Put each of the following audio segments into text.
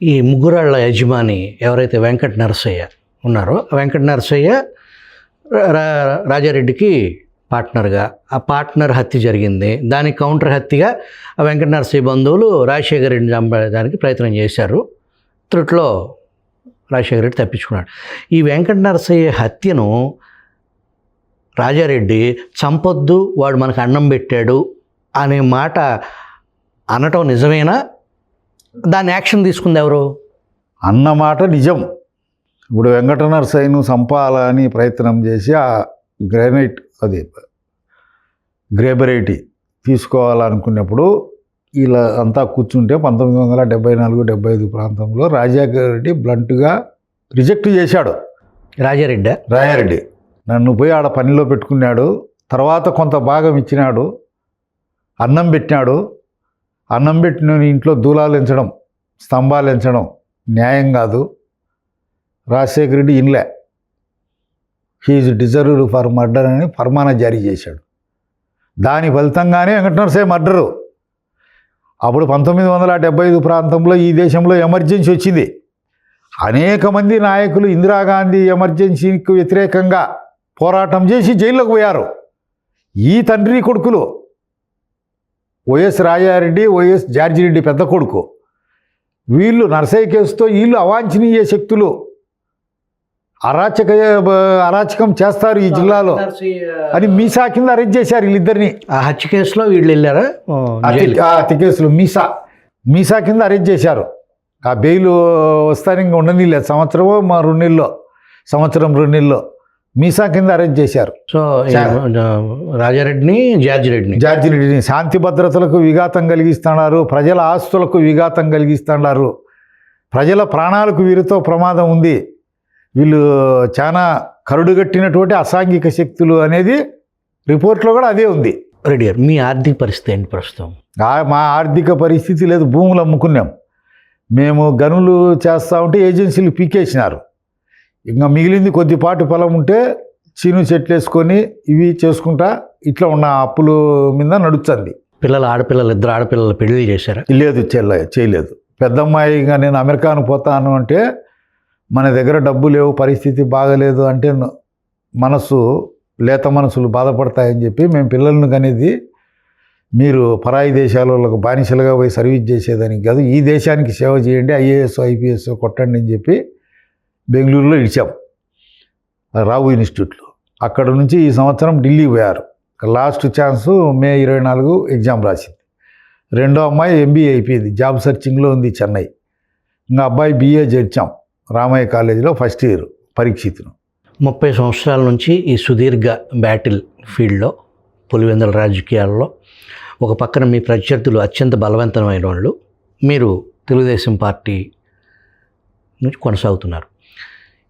ఈ ముగ్గురాళ్ళ యజమాని ఎవరైతే వెంకట నరసయ్య ఉన్నారో, వెంకట నరసయ్య రాజారెడ్డికి పార్ట్నర్గా, ఆ పార్ట్నర్ హత్య జరిగింది. దానికి కౌంటర్ హత్యగా ఆ వెంకట నరసయ్య బంధువులు రాజశేఖర రెడ్డిని చంపడానికి ప్రయత్నం చేశారు. త్రుట్లో రాజశేఖర రెడ్డి తప్పించుకున్నాడు. ఈ వెంకట నరసయ్య హత్యను రాజారెడ్డి చంపొద్దు, వాడు మనకు అన్నం పెట్టాడు అనే మాట అనటం నిజమేనా? దాన్ని యాక్షన్ తీసుకుంది ఎవరు? అన్నమాట నిజం. ఇప్పుడు వెంకట నరసయ్యను చంపాలని ప్రయత్నం చేసి ఆ గ్రేబరైటీ తీసుకోవాలనుకున్నప్పుడు ఇలా అంతా కూర్చుంటే 1974-75 ప్రాంతంలో రాజశేఖర రెడ్డి బ్లంట్గా రిజెక్ట్ చేశాడు. రాజారెడ్డి నన్ను పోయి ఆడ పనిలో పెట్టుకున్నాడు. తర్వాత కొంత భాగం ఇచ్చినాడు, అన్నం పెట్టినాడు. అన్నం పెట్టిన ఇంట్లో దూలాలు ఎంచడం, స్తంభాలు ఎంచడం న్యాయం కాదు. రాజశేఖర రెడ్డి ఇన్లే, హీఈస్ డిజర్వ్డ్ ఫర్ మర్డర్ అని ఫర్మానా జారీ చేశాడు. దాని ఫలితంగానే వెంకట నరసయ్య మర్డరు. అప్పుడు 1975 ప్రాంతంలో ఈ దేశంలో ఎమర్జెన్సీ వచ్చింది. అనేక మంది నాయకులు ఇందిరాగాంధీ ఎమర్జెన్సీకి వ్యతిరేకంగా పోరాటం చేసి జైల్లోకి పోయారు. ఈ తండ్రి కొడుకులు YS Rajareddy, YS George Reddy పెద్ద కొడుకు, వీళ్ళు నరసయ్య కేసుతో వీళ్ళు అవాంఛనీయ శక్తులు అరాచకం చేస్తారు ఈ జిల్లాలో అని మీసా కింద అరెస్ట్ చేశారు వీళ్ళిద్దరిని. ఆ హత్య కేసులో వీళ్ళు వెళ్ళారా? హత్య కేసులో మీసా కింద అరెస్ట్ చేశారు. ఆ బెయిల్ వస్తాను ఇంకా ఉండనిలేదు, సంవత్సరం 2 నెలల్లో మీసా కింద అరెస్ట్ చేశారు. సో రాజారెడ్డిని, జార్జి రెడ్డిని శాంతి భద్రతలకు విఘాతం కలిగిస్తున్నారు, ప్రజల ఆస్తులకు విఘాతం కలిగిస్తున్నారు, ప్రజల ప్రాణాలకు వీరితో ప్రమాదం ఉంది, వీళ్ళు చాలా కరుడుగట్టినటువంటి అసాంఘిక శక్తులు అనేది రిపోర్ట్లో కూడా అదే ఉంది. రెడ్డి గారు, మీ ఆర్థిక పరిస్థితి ఏంటి ప్రస్తుతం? మా ఆర్థిక పరిస్థితి లేదు, భూములు అమ్ముకున్నాం. మేము గనులు చేస్తూ ఉంటే ఏజెన్సీలు పీకేసినారు. ఇంకా మిగిలింది కొద్దిపాటి పొలం ఉంటే చీను చెట్లు వేసుకొని ఇవి చేసుకుంటా ఇట్లా ఉన్న అప్పుల మీద నడుస్తుంది. ఇద్దరు ఆడపిల్లలు పెళ్లి చేశారా? లేదు, చేయలేదు. పెద్దమ్మాయిగా నేను అమెరికాను పోతాను అంటే మన దగ్గర డబ్బు లేవు, పరిస్థితి బాగలేదు అంటే లేత మనసులు బాధపడతాయని చెప్పి మేము పిల్లలను కనేది మీరు పరాయి దేశాలకు బానిసలుగా పోయి సర్వీస్ చేసేదానికి కాదు, ఈ దేశానికి సేవ చేయండి, ఐఏఎస్ ఐపీఎస్ కొట్టండి అని చెప్పి బెంగళూరులో ఇచ్చాం, రావు ఇన్స్టిట్యూట్లో. అక్కడ నుంచి ఈ సంవత్సరం ఢిల్లీకి పోయారు. లాస్ట్ ఛాన్సు May 24 ఎగ్జామ్ రాసింది. రెండో అమ్మాయి MBA అయిపోయింది, జాబ్ సర్చింగ్లో ఉంది చెన్నై. ఇంకా అబ్బాయి BA చేర్చాం రామయ్య కాలేజీలో ఫస్ట్ ఇయర్ పరీక్షితును. 30 సంవత్సరాల నుంచి ఈ సుదీర్ఘ బ్యాటిల్ ఫీల్డ్లో, పులివెందుల రాజకీయాల్లో ఒక పక్కన మీ ప్రత్యర్థులు అత్యంత బలవంతమైన వాళ్ళు, మీరు తెలుగుదేశం పార్టీ నుంచి కొనసాగుతున్నారు.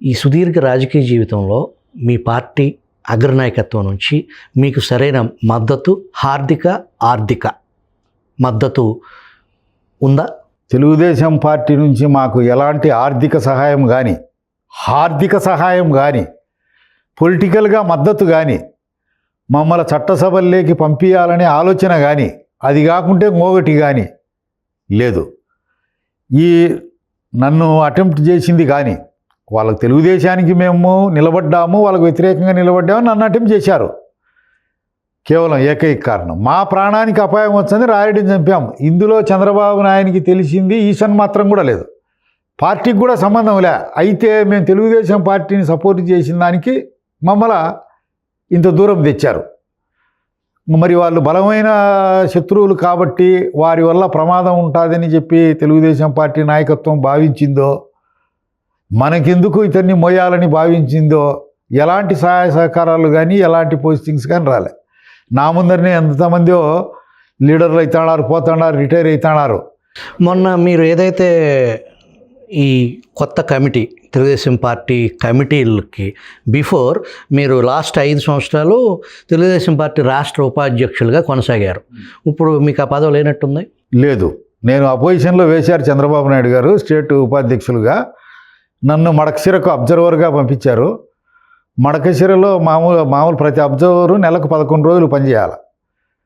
ఈ సుదీర్ఘ రాజకీయ జీవితంలో మీ పార్టీ అగ్రనాయకత్వం నుంచి మీకు సరైన మద్దతు, ఆర్థిక మద్దతు ఉందా? తెలుగుదేశం పార్టీ నుంచి మాకు ఎలాంటి ఆర్థిక సహాయం కానీ పొలిటికల్గా మద్దతు కానీ, మమ్మల్ని చట్టసభల్లోకి పంపించాలనే ఆలోచన కానీ, అది కాకుంటే ఇంకొకటి కానీ లేదు. ఈ నన్ను అటెంప్ట్ చేసింది కానీ, వాళ్ళకు తెలుగుదేశానికి మేము నిలబడ్డాము, వాళ్ళకు వ్యతిరేకంగా నిలబడ్డాము, నన్ను అటెంప్ట్ చేశారు. కేవలం ఏకైక కారణం, మా ప్రాణానికి అపాయం వచ్చింది, రాయరెడ్డిని చంపాము. ఇందులో చంద్రబాబు నాయుడికి తెలిసింది ఈసన్ మాత్రం కూడా లేదు, పార్టీకి కూడా సంబంధం లే. అయితే మేము తెలుగుదేశం పార్టీని సపోర్ట్ చేసిన దానికి మమ్మల్ని ఇంత దూరం తెచ్చారు. మరి వాళ్ళు బలమైన శత్రువులు కాబట్టి వారి వల్ల ప్రమాదం ఉంటుందని చెప్పి తెలుగుదేశం పార్టీ నాయకత్వం భావించిందో, మనకెందుకు ఇతన్ని మోయాలని భావించిందో, ఎలాంటి సహాయ సహకారాలు కానీ ఎలాంటి పోస్టింగ్స్ కానీ రాలే. నా ముందరనే ఎంతమందో లీడర్లు అవుతున్నారు, పోతున్నారు, రిటైర్ అవుతున్నారు. మొన్న మీరు ఏదైతే ఈ కొత్త కమిటీ, తెలుగుదేశం పార్టీ కమిటీలకి బిఫోర్ మీరు లాస్ట్ 5 సంవత్సరాలు తెలుగుదేశం పార్టీ రాష్ట్ర ఉపాధ్యక్షులుగా కొనసాగారు. ఇప్పుడు మీకు ఆ పదవి లేనట్టుంది? లేదు, నేను అపోజిషన్లో వేశారు చంద్రబాబు నాయుడు గారు స్టేట్ ఉపాధ్యక్షులుగా. నన్ను మడకశిరకు అబ్జర్వర్గా పంపించారు. మడకశిరలో మామూలు ప్రతి అబ్జర్వరు నెలకు 11 రోజులు పనిచేయాలి.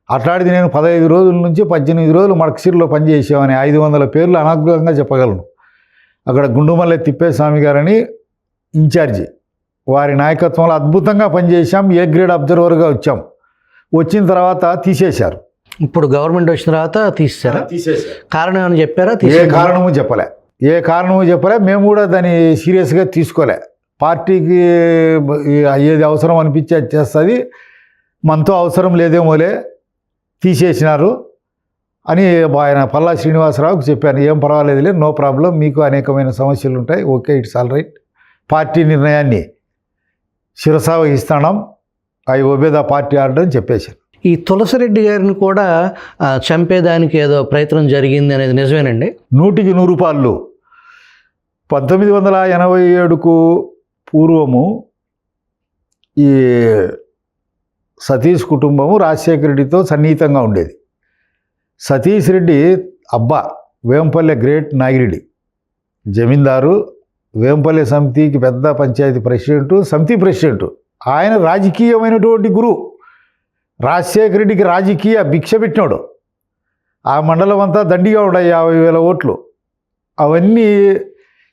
అట్లాంటిది నేను 15 రోజుల నుంచి 18 రోజులు మడకశిరలో పనిచేసామని 500 పేర్లు అనర్గళంగా చెప్పగలను. అక్కడ గుండుమల్లె తిప్పేస్వామి గారని ఇన్ఛార్జి, వారి నాయకత్వంలో అద్భుతంగా పనిచేశాం. ఏ గ్రేడ్ అబ్జర్వర్గా వచ్చాం. వచ్చిన తర్వాత తీసేశారు. ఇప్పుడు గవర్నమెంట్ వచ్చిన తర్వాత తీసేశారా? తీసేశారు. కారణం ఏమైనా చెప్పారా? ఏ కారణము చెప్పలే. మేము కూడా దాన్ని సీరియస్గా తీసుకోలే. పార్టీకి ఏది అవసరం అనిపించి అది చేస్తుంది, మనతో అవసరం లేదేమోలే తీసేసినారు అని ఆయన పల్లా శ్రీనివాసరావుకి చెప్పాను. ఏం పర్వాలేదులే, నో ప్రాబ్లం, మీకు అనేకమైన సమస్యలు ఉంటాయి, okay, it's all right, party నిర్ణయాన్ని శిరసా వహిస్తున్నాం, I obey the party order అని చెప్పేశారు. ఈ తులసిరెడ్డి గారిని కూడా చంపేదానికి ఏదో ప్రయత్నం జరిగింది అనేది నిజమేనండి? 100కి 100 రూపాయలు. 1987కు పూర్వము ఈ సతీష్ కుటుంబము రాజశేఖర రెడ్డితో సన్నిహితంగా ఉండేది. సతీష్ రెడ్డి అబ్బా వేంపల్లె గ్రేట్ నాగిరెడ్డి జమీందారు, వేంపల్లె సమితికి పెద్ద పంచాయతీ ప్రెసిడెంటు, సమితి ప్రెసిడెంటు. ఆయన రాజకీయమైనటువంటి గురువు. రాజశేఖర రెడ్డికి రాజకీయ భిక్ష పెట్టినాడు. ఆ మండలం అంతా దండిగా ఉన్నాయి, 50,000 ఓట్లు. అవన్నీ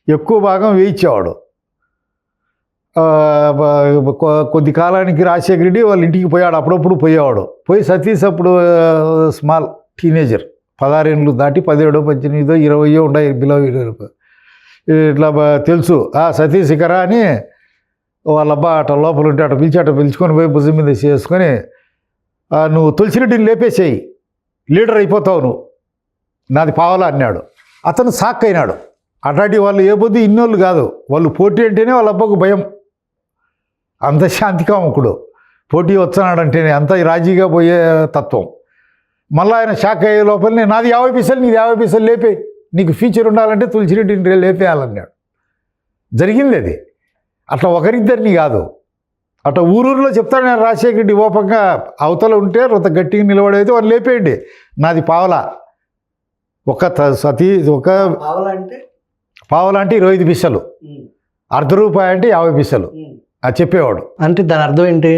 ఎక్కువ భాగం వేయించేవాడు. కొద్ది కాలానికి రాజశేఖర రెడ్డి వాళ్ళ ఇంటికి పోయాడు, అప్పుడప్పుడు పోయేవాడు. పోయి సతీష్ అప్పుడు స్మాల్ టీనేజర్, 16 ఏళ్ళు దాటి 17, 18, 20 ఉన్నాయి, బిలో 20. ఇట్లా తెలుసు సతీష్ ఇకరా అని వాళ్ళ అబ్బా అట లోపల ఉంటే అట పిలుచుకొని పోయి భుజం మీద చేసుకొని, నువ్వు తులసిరెడ్డిని లేపేసేయి, లీడర్ అయిపోతావు నువ్వు, నాది పావలా అన్నాడు. అతను షాక్ అయినాడు. అట్లాంటి వాళ్ళు ఏ పొద్దు ఇన్నోళ్ళు కాదు, వాళ్ళు పోటీ అంటేనే వాళ్ళ అబ్బకు భయం. అంత శాంతికాముకుడు, పోటీ వచ్చాడంటేనే అంత రాజీగా పోయే తత్వం. మళ్ళీ ఆయన షాక్ అయ్యే లోపలనే నాది 50 పైసలు, నీది 50 పైసలు లేపే, నీకు ఫ్యూచర్ ఉండాలంటే తులసిరెడ్డిని లేపేయాలన్నాడు. జరిగింది అది. అట్లా ఒకరిద్దరిని కాదు, అట్లా ఊరూరులో చెప్తాడు నేను రాజశేఖర రెడ్డి ఓపంగా అవతల ఉంటే రొంత గట్టిగా నిలబడైతే వాళ్ళు లేపేయండి, నాది పావలా. పావలా అంటే 25 పైసలు, ₹1 అంటే 50 పైసలు అది చెప్పేవాడు. అంటే దాని అర్థం ఏంటి?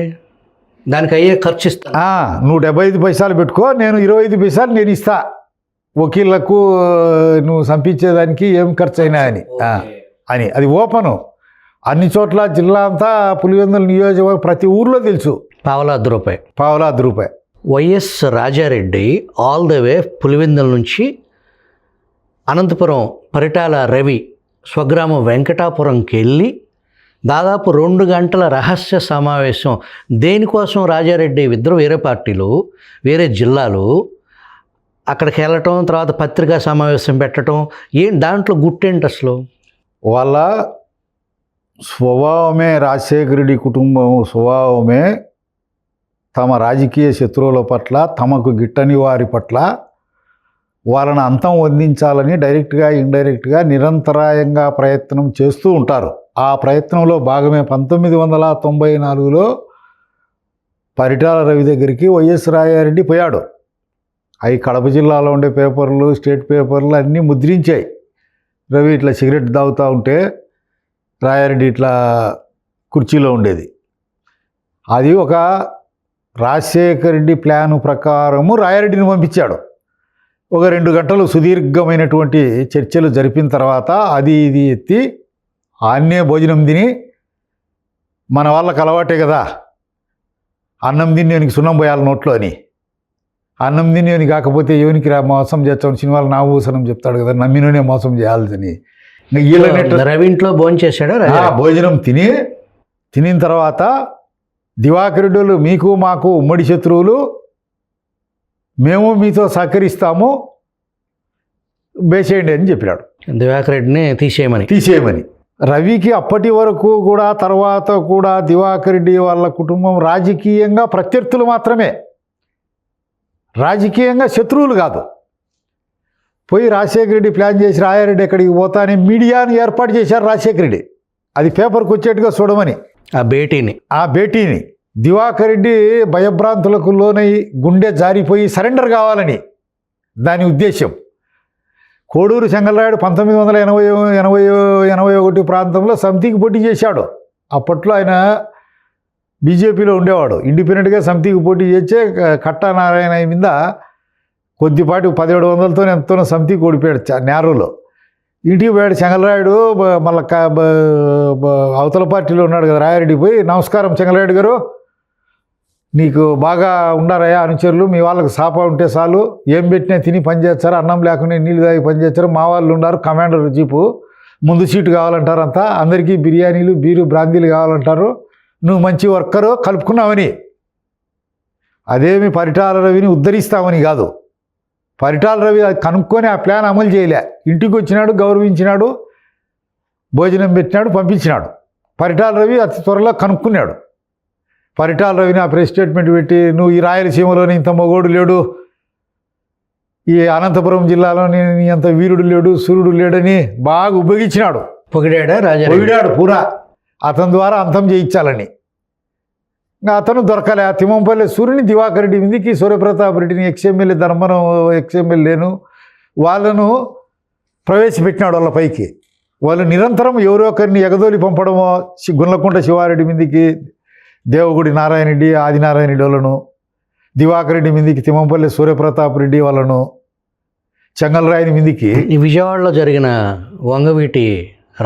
దానికి అయ్యే ఖర్చు ఇస్తా, నువ్వు 75 పైసలు పెట్టుకో, నేను 25 పైసలు నేను ఇస్తా, వకీళ్లకు నువ్వు సంపించేదానికి ఏం ఖర్చు అయినా అని అది ఓపెను. అన్ని చోట్ల జిల్లా అంతా పులివెందుల నియోజకవర్గం ప్రతి ఊర్లో తెలుసు. పావలా ₹1. YS Rajareddy all the way Pulivendula నుంచి అనంతపురం పరిటాల రవి స్వగ్రామం వెంకటాపురంకి వెళ్ళి దాదాపు 2 గంటల రహస్య సమావేశం. దేనికోసం? రాజారెడ్డి ఇద్దరు వేరే పార్టీలు, వేరే జిల్లాలు, అక్కడికి వెళ్ళటం, తర్వాత పత్రికా సమావేశం పెట్టడం. దాంట్లో గుట్టేంటి అసలు? వాళ్ళ స్వభావమే, రాజశేఖర రెడ్డి కుటుంబం స్వభావమే తమ రాజకీయ శత్రువుల పట్ల, తమకు గిట్టని వారి పట్ల వాళ్ళని అంతం అందించాలని డైరెక్ట్గా ఇండైరెక్ట్గా నిరంతరాయంగా ప్రయత్నం చేస్తూ ఉంటారు. ఆ ప్రయత్నంలో భాగమే 1994లో పరిటాల రవి దగ్గరికి వైఎస్ రాజారెడ్డి పోయాడు. అవి కడప జిల్లాలో ఉండే పేపర్లు, స్టేట్ పేపర్లు అన్నీ ముద్రించాయి. రవి ఇట్లా సిగరెట్ తాగుతూ ఉంటే రాజారెడ్డి ఇట్లా కుర్చీలో ఉండేది. అది ఒక రాజశేఖర రెడ్డి ప్లాను ప్రకారము రాజారెడ్డిని పంపించాడు. ఒక 2 గంటలు సుదీర్ఘమైనటువంటి చర్చలు జరిపిన తర్వాత అది ఇది ఎత్తి ఆన్నే భోజనం తిని, మన వాళ్ళకి అలవాటే కదా అన్నం తిని నేను సున్నం పోయాలి నోట్లో అని, అన్నం తిని నేను కాకపోతే ఎవరికి మోసం చేస్తాను, సినిమాలు నా ఊసనం చెప్తాడు కదా, నమ్మిననే మోసం చేయాలని. రవి ఇంట్లో భోజనం చేశాడు. భోజనం తినిన తర్వాత దివాకర్ రెడ్డిలు మీకు మాకు ఉమ్మడి శత్రువులు, మేము మీతో సహకరిస్తాము, వేసేయండి అని చెప్పినాడు. దివాకర్ రెడ్డిని తీసేయమని. రవికి అప్పటి వరకు కూడా, తర్వాత కూడా దివాకర్ రెడ్డి వాళ్ళ కుటుంబం రాజకీయంగా ప్రత్యర్థులు మాత్రమే, రాజకీయంగా శత్రువులు కాదు. పోయి రాజశేఖర రెడ్డి ప్లాన్ చేసి రాజారెడ్డి ఎక్కడికి పోతానే మీడియాని ఏర్పాటు చేశారు రాజశేఖర రెడ్డి, అది పేపర్కి వచ్చేట్టుగా చూడమని. ఆ భేటీని దివాకర్ రెడ్డి భయభ్రాంతులకు లోనై గుండె జారిపోయి సరెండర్ కావాలని దాని ఉద్దేశం. కోడూరు చెంగలరాయుడు 1981 ప్రాంతంలో సమితికి పోటీ చేశాడు. అప్పట్లో ఆయన బీజేపీలో ఉండేవాడు. ఇండిపెండెంట్గా సమితికి పోటీ చేసే కట్టానారాయణ మీద కొద్దిపాటి 1700తో ఎంతోనో సమితికి ఓడిపోయాడు నేరులో. ఇంటికి పోయాడు చెంగలరాయుడు. మళ్ళీ అవతల పార్టీలో ఉన్నాడు కదా రాయారెడ్డి, పోయి నమస్కారం చెంగలరాయుడు గారు, నీకు బాగా ఉండారయ్యా అనుచరులు, మీ వాళ్ళకి సాపా ఉంటే చాలు, ఏం పెట్టినా తిని పనిచేస్తారు, అన్నం లేకుండా నీళ్ళు తాగి పనిచేస్తారు, మా వాళ్ళు ఉన్నారు కమాండర్ జీపు, ముందు సీటు కావాలంటారు, అంతా అందరికీ బిర్యానీలు బీరు బ్రాందీలు కావాలంటారు, నువ్వు మంచి వర్కరు కలుపుకున్నావని. అదేమి పరిటాల రవిని ఉద్ధరిస్తామని కాదు, పరిటాల రవి అది కనుక్కొని ఆ ప్లాన్ అమలు చేయలే. ఇంటికి వచ్చినాడు, గౌరవించినాడు, భోజనం పెట్టినాడు, పంపించినాడు. పరిటాల రవి అతి త్వరలో కనుక్కున్నాడు. పరిటాల రవిని ఆ ప్రెస్ స్టేట్మెంట్ పెట్టి, నువ్వు ఈ రాయలసీమలోని ఇంత మగోడు లేడు, ఈ అనంతపురం జిల్లాలో నీ అంత వీరుడు లేడు, సూర్యుడు లేడని బాగా ఉపయోగించినాడు. పొగిడాడా రాజా? పొగిడాడు పూరా, అతని ద్వారా అంతం చేయించాలని. ఇంకా అతను దొరకలే. తిమ్మంపల్లి సూర్యుని దివాకర్ రెడ్డి మీదకి సూర్యప్రతాప్ రెడ్డిని ఎక్స్ఎమ్మెల్యే ధర్మవరం ఎక్స్ఎమ్మెల్యేను వాళ్ళను ప్రవేశపెట్టినాడు వాళ్ళ పైకి. వాళ్ళు నిరంతరం ఎవరో ఒకరిని ఎగదోలి పంపడమో, గుండ్లకుంట శివారెడ్డి మీదకి దేవగుడి నారాయణ రెడ్డి ఆదినారాయణ రెడ్డి వాళ్ళను, దివాకర్ రెడ్డి మీదకి తిమ్మంపల్లి సూర్యప్రతాప్ రెడ్డి వాళ్ళను, చెంగల్రాయని మీదకి. ఈ విజయవాడలో జరిగిన వంగవీటి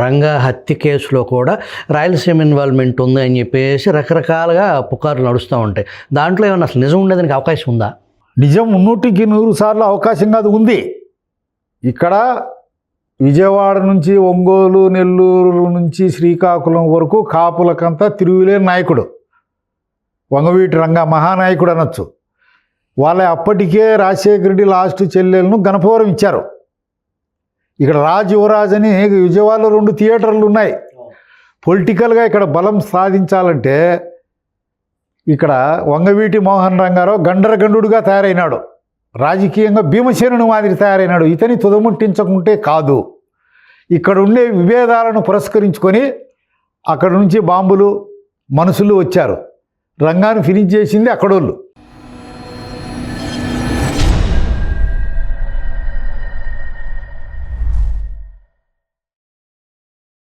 రంగా హత్య కేసులో కూడా రాయలసీమ ఇన్వాల్వ్మెంట్ ఉంది అని చెప్పేసి రకరకాలుగా పుకార్లు నడుస్తూ ఉంటాయి. దాంట్లో ఏమన్నా అసలు నిజం ఉండేదానికి అవకాశం ఉందా? నిజం 100% అవకాశం కాదు, ఉంది. ఇక్కడ విజయవాడ నుంచి ఒంగోలు, నెల్లూరు నుంచి శ్రీకాకుళం వరకు కాపులకంతా తిరుగులేని నాయకుడు వంగవీటి రంగా, మహానాయకుడు అనొచ్చు. వాళ్ళ అప్పటికే రాజశేఖర రెడ్డి లాస్ట్ చెల్లెలను గణపవరం ఇచ్చారు. ఇక్కడ రాజ్ యువరాజ్ అని విజయవాడలో 2 థియేటర్లు ఉన్నాయి. పొలిటికల్గా ఇక్కడ బలం సాధించాలంటే ఇక్కడ వంగవీటి మోహన్ రంగారావు గండరగండుడుగా తయారైనాడు, రాజకీయంగా భీమసేనుని మాదిరి తయారైనాడు. ఇతని తుదముట్టించకుంటే కాదు. ఇక్కడ ఉండే విభేదాలను పురస్కరించుకొని అక్కడ నుంచి బాంబులు మనుషులు వచ్చారు. రంగాన్ని ఫినిష్ చేసింది అక్కడోళ్ళు.